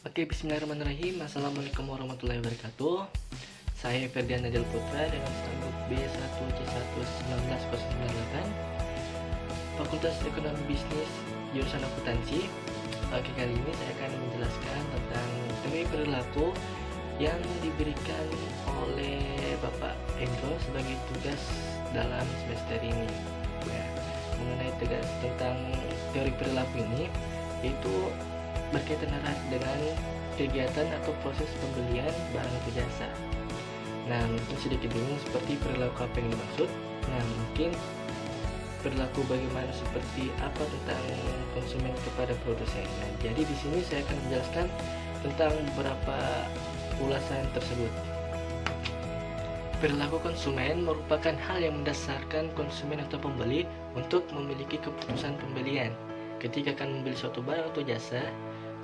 Oke, bismillahirrahmanirrahim. Assalamualaikum warahmatullahi wabarakatuh. Saya Ferdian Najal Putra dengan standar B1C11998, Fakultas Ekonomi Bisnis, jurusan akuntansi. Oke, kali ini saya akan menjelaskan tentang teori perilaku yang diberikan oleh Bapak Endro sebagai tugas dalam semester ini. Ya, mengenai tugas tentang teori perilaku ini, yaitu berkaitan erat dengan kegiatan atau proses pembelian barang atau jasa. Nah, mungkin sedikit bingung seperti perilaku apa yang dimaksud. Nah, mungkin perilaku bagaimana seperti apa tentang konsumen kepada produsen. Nah, jadi di sini saya akan menjelaskan tentang beberapa ulasan tersebut. Perilaku konsumen merupakan hal yang mendasarkan konsumen atau pembeli untuk memiliki keputusan pembelian. Ketika akan membeli suatu barang atau jasa,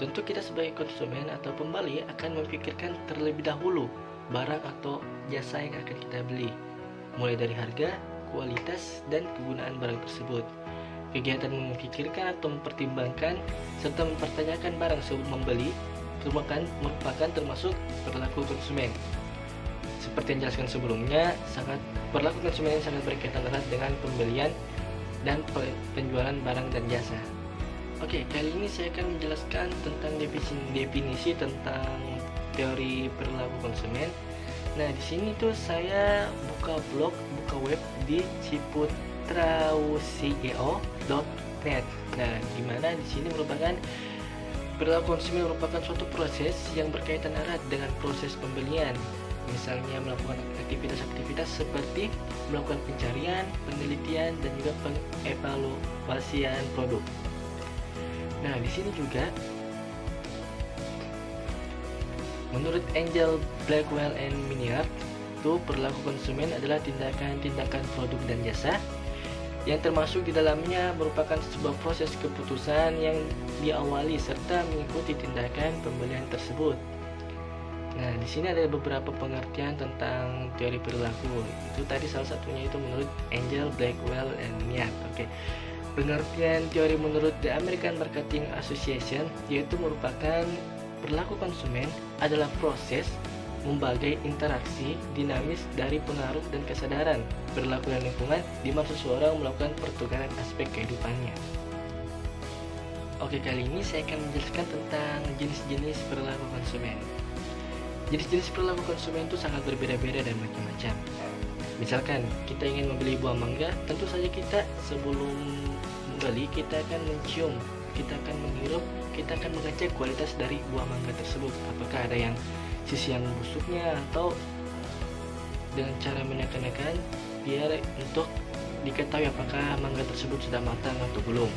tentu kita sebagai konsumen atau pembeli akan memikirkan terlebih dahulu barang atau jasa yang akan kita beli, mulai dari harga, kualitas, dan kegunaan barang tersebut. Kegiatan memikirkan atau mempertimbangkan serta mempertanyakan barang sebelum membeli merupakan termasuk perilaku konsumen. Seperti yang dijelaskan sebelumnya, perilaku konsumen yang sangat berkaitan erat dengan pembelian dan penjualan barang dan jasa. Oke, kali ini saya akan menjelaskan tentang definisi tentang teori perilaku konsumen. Nah, di sini tuh saya buka web di ciputrauceo.net. Nah, di mana di sini merupakan perilaku konsumen merupakan suatu proses yang berkaitan erat dengan proses pembelian. Misalnya melakukan aktivitas-aktivitas seperti melakukan pencarian, penelitian, dan juga pengevaluasian produk. Nah, di sini juga menurut Angel, Blackwell, and Miniart, itu perilaku konsumen adalah tindakan-tindakan produk dan jasa yang termasuk di dalamnya merupakan sebuah proses keputusan yang diawali serta mengikuti tindakan pembelian tersebut. Nah, di sini ada beberapa pengertian tentang teori perilaku. Itu tadi salah satunya itu menurut Angel, Blackwell, and Miniart. Oke. Pengertian teori menurut The American Marketing Association yaitu merupakan perilaku konsumen adalah proses membagai interaksi dinamis dari pengaruh dan kesadaran perilaku dan lingkungan di mana seseorang melakukan pertukaran aspek kehidupannya. Oke, kali ini saya akan menjelaskan tentang jenis-jenis perilaku konsumen. Jenis-jenis perilaku konsumen itu sangat berbeda-beda dan macam-macam. Misalkan kita ingin membeli buah mangga, tentu saja kita sebelum membeli kita akan mencium, kita akan menghirup, kita akan mengecek kualitas dari buah mangga tersebut. Apakah ada yang sisi yang busuknya, atau dengan cara menekan-nekan biar untuk diketahui apakah mangga tersebut sudah matang atau belum.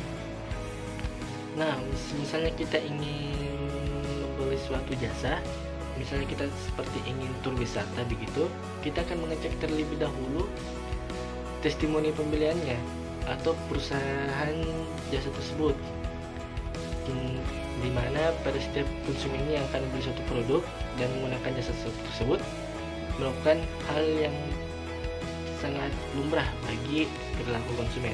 Nah, misalnya kita ingin membeli suatu jasa, misalnya kita seperti ingin tur wisata begitu, kita akan mengecek terlebih dahulu testimoni pembeliannya atau perusahaan jasa tersebut, di mana pada setiap konsumen yang akan membeli suatu produk dan menggunakan jasa tersebut melakukan hal yang sangat lumrah bagi perilaku konsumen.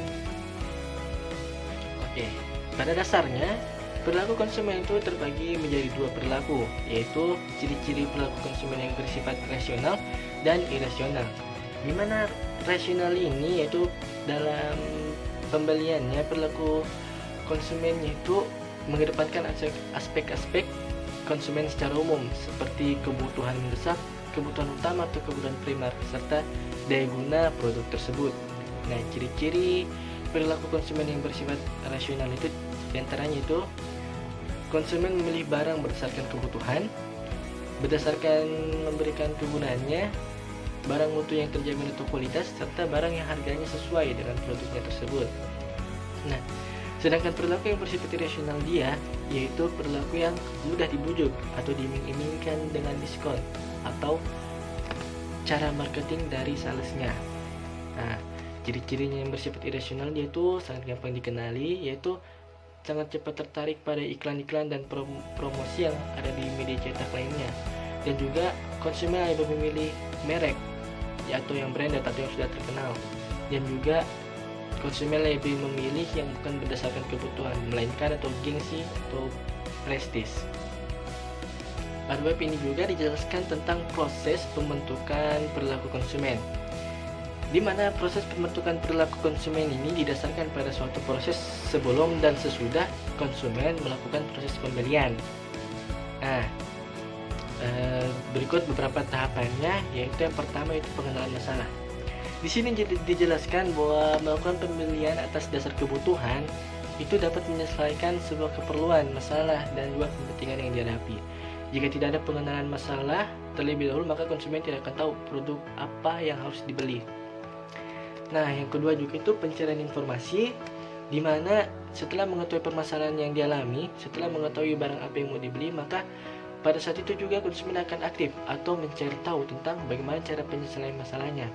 Oke, pada dasarnya perilaku konsumen itu terbagi menjadi dua perilaku, yaitu ciri-ciri perilaku konsumen yang bersifat rasional dan irasional. Di mana rasional ini yaitu dalam pembeliannya perilaku konsumennya itu mengedepankan aspek-aspek konsumen secara umum seperti kebutuhan mendesak, kebutuhan utama atau kebutuhan primer, serta daya guna produk tersebut. Nah, ciri-ciri perilaku konsumen yang bersifat rasional itu diantaranya itu konsumen memilih barang berdasarkan kebutuhan, berdasarkan memberikan kegunaannya, barang mutu yang terjamin atau kualitas, serta barang yang harganya sesuai dengan produknya tersebut. Nah, sedangkan perilaku yang bersifat irasional dia yaitu perilaku yang mudah dibujuk atau diiming-imingkan dengan diskon atau cara marketing dari salesnya. Nah, ciri-cirinya yang bersifat irasional dia itu sangat gampang dikenali, yaitu sangat cepat tertarik pada iklan-iklan dan promosi yang ada di media cetak lainnya, dan juga konsumen lebih memilih merek atau yang branded atau yang sudah terkenal, dan juga konsumen lebih memilih yang bukan berdasarkan kebutuhan melainkan atau gengsi atau prestis. Pada bab ini juga dijelaskan tentang proses pembentukan perilaku konsumen, di mana proses pembentukan perilaku konsumen ini didasarkan pada suatu proses sebelum dan sesudah konsumen melakukan proses pembelian. Nah, berikut beberapa tahapannya, yaitu yang pertama itu pengenalan masalah. Di sini dijelaskan bahwa melakukan pembelian atas dasar kebutuhan itu dapat menyelesaikan sebuah keperluan, masalah, dan juga kepentingan yang dihadapi. Jika tidak ada pengenalan masalah terlebih dahulu, maka konsumen tidak akan tahu produk apa yang harus dibeli. Nah, yang kedua juga itu pencarian informasi, di mana setelah mengetahui permasalahan yang dialami, setelah mengetahui barang apa yang mau dibeli, maka pada saat itu juga konsumen akan aktif atau mencari tahu tentang bagaimana cara penyelesaian masalahnya.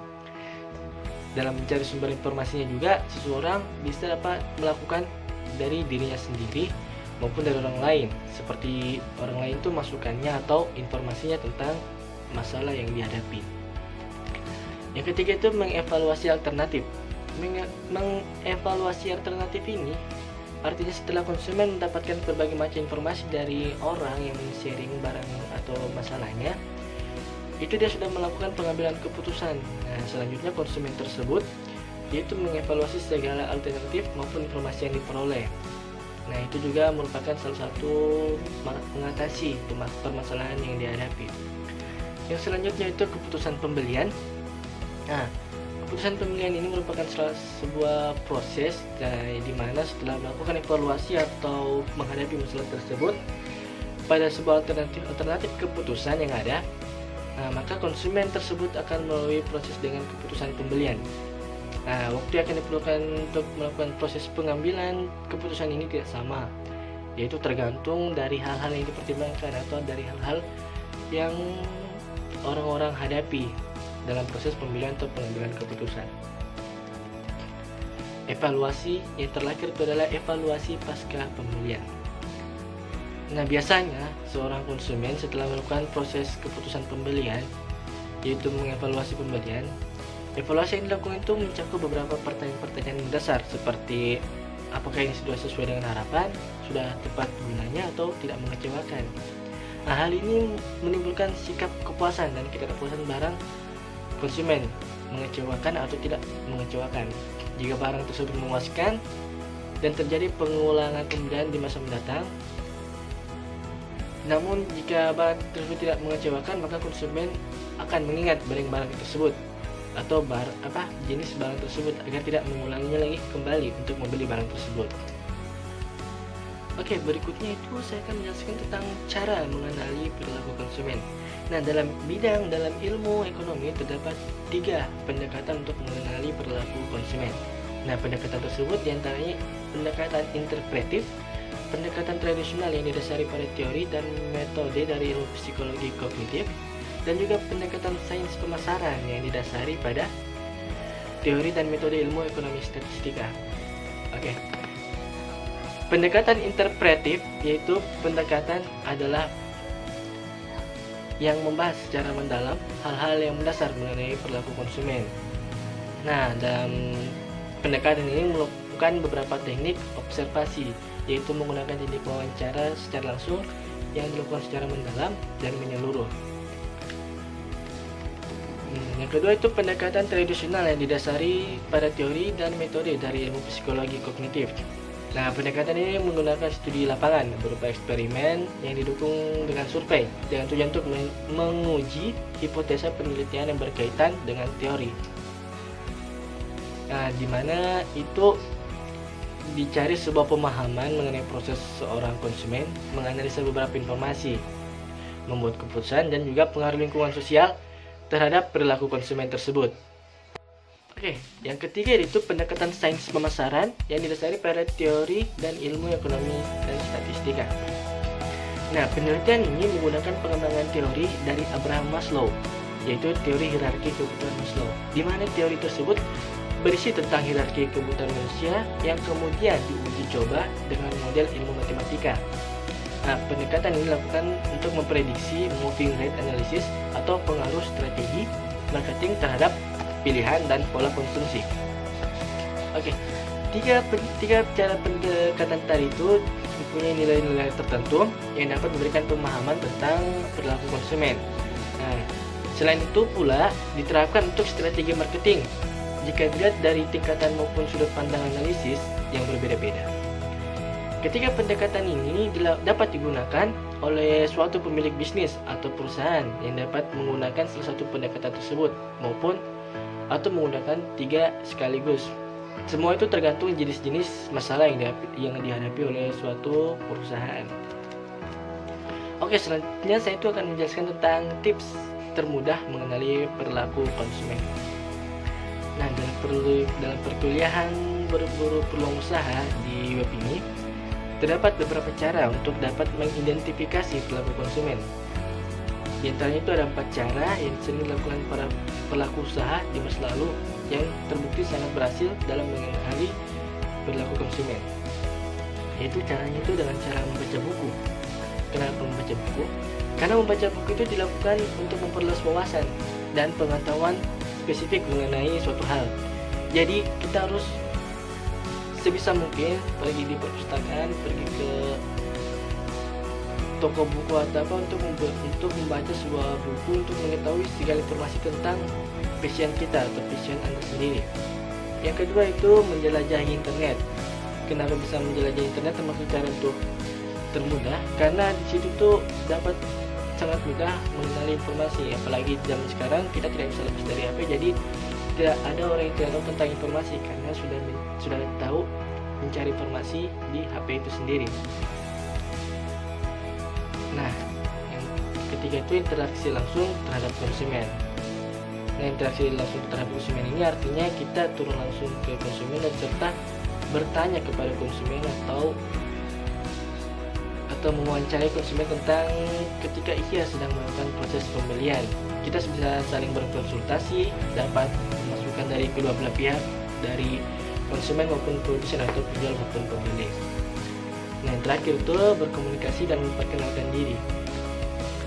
Dalam mencari sumber informasinya juga, seseorang bisa dapat melakukan dari dirinya sendiri maupun dari orang lain, seperti orang lain itu masukannya atau informasinya tentang masalah yang dihadapi. Yang ketiga itu mengevaluasi alternatif. Mengevaluasi alternatif ini artinya setelah konsumen mendapatkan berbagai macam informasi dari orang yang men-sharing barang atau masalahnya, itu dia sudah melakukan pengambilan keputusan. Nah, selanjutnya konsumen tersebut yaitu mengevaluasi segala alternatif maupun informasi yang diperoleh. Nah, itu juga merupakan salah satu mengatasi permasalahan yang dihadapi. Yang selanjutnya itu keputusan pembelian. Nah, keputusan pembelian ini merupakan sebuah proses di mana setelah melakukan evaluasi atau menghadapi masalah tersebut pada sebuah alternatif keputusan yang ada, maka konsumen tersebut akan melalui proses dengan keputusan pembelian. Nah, waktu yang akan diperlukan untuk melakukan proses pengambilan keputusan ini tidak sama, yaitu tergantung dari hal-hal yang dipertimbangkan atau dari hal-hal yang orang-orang hadapi dalam proses pemilihan atau pengambilan keputusan. Evaluasi yang terakhir itu adalah evaluasi pasca pembelian. Nah, biasanya seorang konsumen setelah melakukan proses keputusan pembelian, yaitu mengevaluasi pembelian, evaluasi yang dilakukan itu mencakup beberapa pertanyaan-pertanyaan mendasar seperti apakah ini sudah sesuai dengan harapan, sudah tepat gunanya, atau tidak mengecewakan. Nah, hal ini menimbulkan sikap kepuasan dan ketidakpuasan barang konsumen, mengecewakan atau tidak mengecewakan. Jika barang tersebut memuaskan dan terjadi pengulangan pembelian di masa mendatang, namun jika barang tersebut tidak mengecewakan, maka konsumen akan mengingat barang tersebut atau jenis barang tersebut agar tidak mengulanginya lagi kembali untuk membeli barang tersebut. Oke, berikutnya itu saya akan menjelaskan tentang cara mengenali perilaku konsumen. Nah, dalam ilmu ekonomi terdapat 3 pendekatan untuk mengenali perilaku konsumen. Nah, pendekatan tersebut diantaranya pendekatan interpretif, pendekatan tradisional yang didasari pada teori dan metode dari ilmu psikologi kognitif, dan juga pendekatan sains pemasaran yang didasari pada teori dan metode ilmu ekonomi statistika. Oke. Pendekatan interpretif yaitu pendekatan adalah yang membahas secara mendalam hal-hal yang mendasar mengenai perilaku konsumen. Nah, dalam pendekatan ini melakukan beberapa teknik observasi, yaitu menggunakan teknik wawancara secara langsung yang dilakukan secara mendalam dan menyeluruh. Yang kedua itu pendekatan tradisional yang didasari pada teori dan metode dari ilmu psikologi kognitif. Nah, pendekatan ini menggunakan studi lapangan berupa eksperimen yang didukung dengan survei dengan tujuan untuk menguji hipotesa penelitian yang berkaitan dengan teori. Nah, di mana itu dicari sebuah pemahaman mengenai proses seorang konsumen menganalisa beberapa informasi, membuat keputusan, dan juga pengaruh lingkungan sosial terhadap perilaku konsumen tersebut. Oke, yang ketiga itu pendekatan sains pemasaran yang didasari pada teori dan ilmu ekonomi dan statistika. Nah, penelitian ini menggunakan pengembangan teori dari Abraham Maslow, yaitu teori hierarki kebutuhan Maslow, di mana teori tersebut berisi tentang hierarki kebutuhan manusia yang kemudian diuji coba dengan model ilmu matematika. Nah, pendekatan ini dilakukan untuk memprediksi moving rate analysis atau pengaruh strategi marketing terhadap pilihan dan pola konsumsi. Oke, tiga cara pendekatan tadi itu mempunyai nilai-nilai tertentu yang dapat memberikan pemahaman tentang perilaku konsumen. Nah, selain itu pula diterapkan untuk strategi marketing jika dilihat dari tingkatan maupun sudut pandang analisis yang berbeda-beda. Ketika pendekatan ini dapat digunakan oleh suatu pemilik bisnis atau perusahaan yang dapat menggunakan salah satu pendekatan tersebut atau menggunakan 3 sekaligus. Semua itu tergantung jenis-jenis masalah yang dihadapi oleh suatu perusahaan. Oke, selanjutnya saya itu akan menjelaskan tentang tips termudah mengenali perilaku konsumen. Nah, dalam perkuliahan berburu peluang usaha di web ini terdapat beberapa cara untuk dapat mengidentifikasi perilaku konsumen. Di antaranya itu ada 4 cara yang sering dilakukan para pelaku usaha di masa lalu yang terbukti sangat berhasil dalam mengenali perilaku konsumen. Yaitu caranya itu dengan cara membaca buku. Kenapa membaca buku? Karena membaca buku itu dilakukan untuk memperluas wawasan dan pengetahuan spesifik mengenai suatu hal. Jadi kita harus sebisa mungkin pergi di perpustakaan, pergi ke toko buku atau apa untuk membaca sebuah buku untuk mengetahui segala informasi tentang passion kita atau passion Anda sendiri. Yang kedua itu menjelajahi internet. Kenapa bisa menjelajahi internet termasuk cara untuk termudah? Karena di situ tuh dapat sangat mudah mengenali informasi. Apalagi zaman sekarang kita tidak bisa lepas dari HP, jadi tidak ada orang yang tidak tahu tentang informasi karena sudah tahu mencari informasi di HP itu sendiri. Nah, yang ketiga itu interaksi langsung terhadap konsumen. Nah, interaksi langsung terhadap konsumen ini artinya kita turun langsung ke konsumen dan serta bertanya kepada konsumen atau mewawancarai konsumen tentang ketika ia sedang melakukan proses pembelian. Kita bisa saling berkonsultasi, dapat masukan dari kedua belah pihak, dari konsumen maupun produsen atau penjual maupun pembeli. Nah, yang terakhir itu berkomunikasi dan memperkenalkan diri.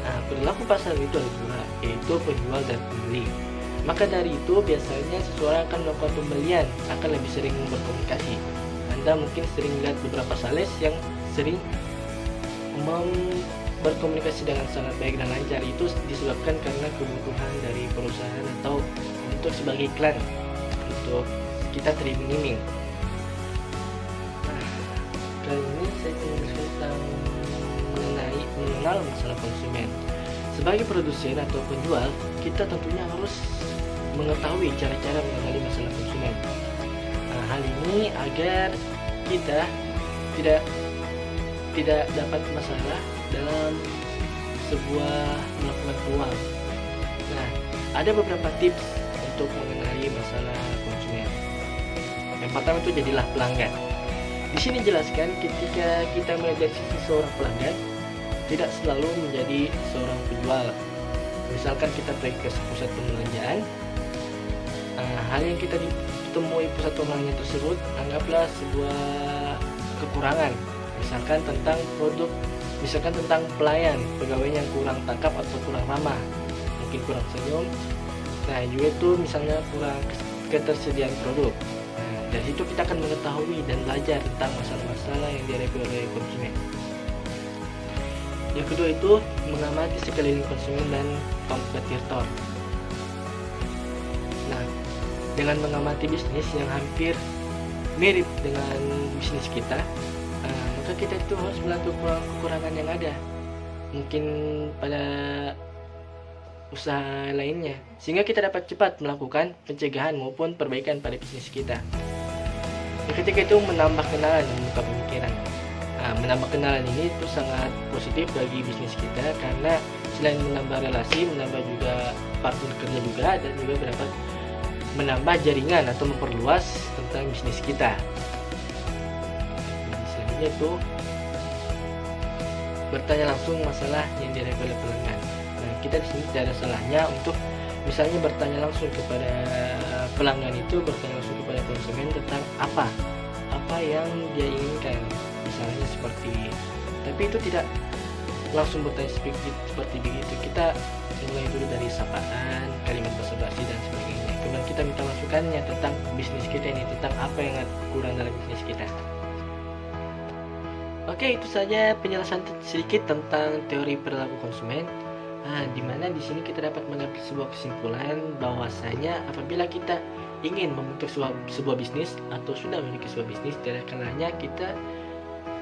Nah, perilaku pasar itu ada 2, yaitu penjual dan pembeli. Maka dari itu biasanya seseorang akan melakukan pembelian akan lebih sering berkomunikasi. Anda mungkin sering melihat beberapa sales yang sering berkomunikasi dengan sangat baik dan lancar. Itu disebabkan karena kebutuhan dari perusahaan atau untuk sebagai iklan untuk kita teriming-iming. Nah, kali ini saya ingin menjelaskan mengenal masalah konsumen. Sebagai produsen atau penjual, kita tentunya harus mengetahui cara-cara mengenali masalah konsumen. Nah, hal ini agar kita tidak dapat masalah dalam melakukan peluang. Nah, ada beberapa tips untuk mengenali masalah konsumen. Yang pertama itu jadilah pelanggan. Di sini jelaskan ketika kita melihat dari sisi seorang pelanggan, tidak selalu menjadi seorang penjual. Misalkan kita pergi ke pusat perbelanjaan, hal yang kita ditemui pusat perbelanjaan tersebut anggaplah sebuah kekurangan. Misalkan tentang produk, misalkan tentang pelayan, pegawainya yang kurang tangkap atau kurang ramah, mungkin kurang senyum. Nah, juga itu misalnya kurang ketersediaan produk. Nah, dari situ kita akan mengetahui dan belajar tentang masalah-masalah yang dihadapi oleh konsumen. Yang kedua itu mengamati sekeliling konsumen dan kompetitor. Nah, dengan mengamati bisnis yang hampir mirip dengan bisnis kita, maka kita itu harus melihat kekurangan yang ada mungkin pada usaha lainnya, sehingga kita dapat cepat melakukan pencegahan maupun perbaikan pada bisnis kita. Yang ketiga itu menambah kenalan dan membuka pemikiran. Menambah kenalan ini itu sangat positif bagi bisnis kita karena selain menambah relasi, menambah juga partner kerja juga, dan juga dapat menambah jaringan atau memperluas tentang bisnis kita. Yaitu bertanya langsung masalah yang dihadapi oleh pelanggan. Nah, kita di sini tidak ada salahnya untuk misalnya bertanya langsung kepada pelanggan itu, bertanya langsung kepada konsumen tentang apa yang dia inginkan, misalnya seperti. Tapi itu tidak langsung bertanya seperti begitu. Kita mulai dulu dari sapaan, kalimat basa-basi dan sebagainya. Kemudian kita minta masukannya tentang bisnis kita ini, tentang apa yang kurang dalam bisnis kita. Oke, itu saja penjelasan sedikit tentang teori perilaku konsumen. Di mana di sini kita dapat mengambil sebuah kesimpulan bahwasanya apabila kita ingin membentuk sebuah bisnis atau sudah memiliki sebuah bisnis, tidak kalanya kita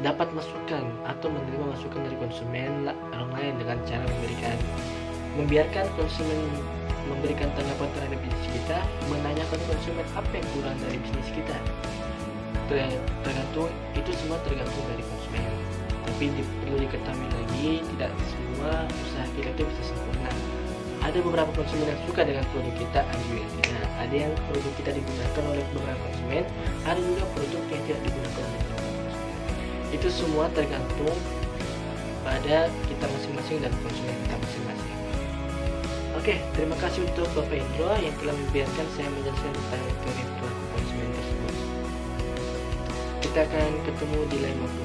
dapat masukan atau menerima masukan dari konsumen orang lain dengan cara membiarkan konsumen memberikan tanggapan terhadap bisnis kita, menanyakan konsumen apa yang kurang dari bisnis kita. Tergantung, itu semua tergantung dari konsumen. Tapi perlu diketahui lagi, tidak semua usaha kita itu bisa sempurna. Ada beberapa konsumen yang suka dengan produk kita, ada juga yang tidak. Ada yang produk kita digunakan oleh beberapa konsumen, ada juga produk yang tidak digunakan oleh beberapa konsumen. Itu semua tergantung pada kita masing-masing dan konsumen kita masing-masing. Oke, terima kasih untuk Bapak Indro yang telah membiarkan saya menjelaskan tentang teori perilaku konsumen tersebut. Kita akan ketemu di lain waktu.